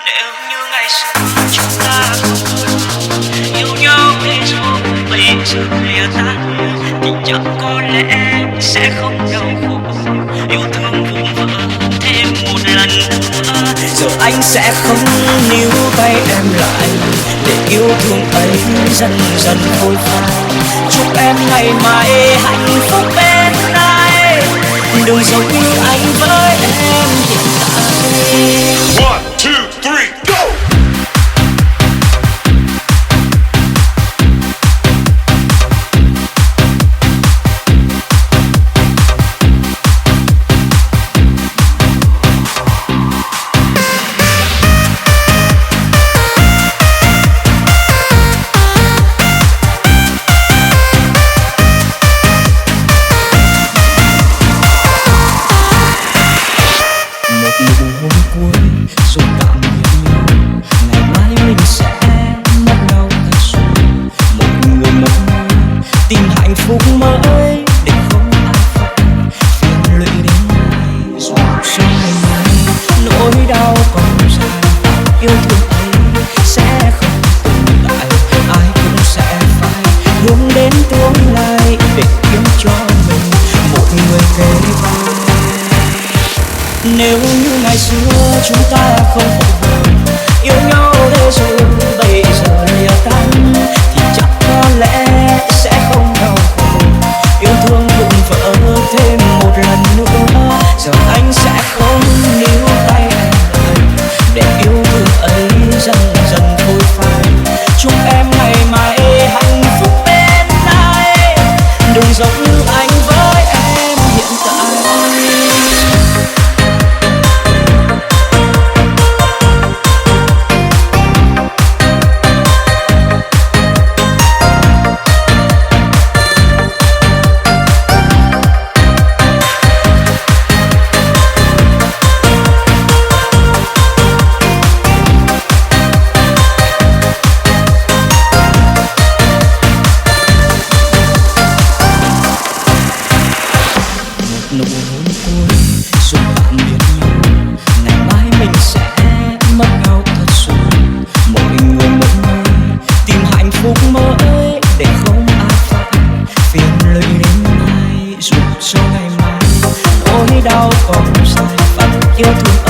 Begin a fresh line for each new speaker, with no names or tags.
Nếu như ngày xưa chúng ta không yêu nhau thế rồi bây giờ lìa tan, thì chắc có lẽ sẽ không đau khổ. Yêu thương vụn vỡ thêm một lần nữa. Giờ anh sẽ không níu tay em lại, để yêu thương ấy dần dần phôi phai. Chúc em ngày mai hạnh phúc bên ai, đừng giống như anh với em hiện tại.
1, 2, 3, go!
Tìm hạnh phúc mới để không ai phải phiền lụy đến ai. Dù cho ngày mai nỗi đau còn dài, yêu thương ấy sẽ không tồn tại. Ai cũng sẽ phải hướng đến tương lai để kiếm cho mình một người kề vai. Nếu như ngày xưa chúng ta không vội vàng yêu nhau để rồi bây giờ lìa tan, thì chắc có lẽ sẽ không đau khổ. Yêu thương vụn vỡ thêm một lần nữa. Giờ anh sẽ không níu tay em lại, để yêu thương ấy dần dần phôi phai. Chúc em ngày mai hạnh phúc bên ai, đừng giống như anh với em hiện tại. Nụ hôn cuối rồi tạm biệt nhau. Ngày mai mình sẽ mất nhau thật rồi. Mỗi người một nơi tìm hạnh phúc mới, để không ai phải phiền lụy đến ai. Dù cho ngày mai nỗi đau còn dài, vẫn yêu thương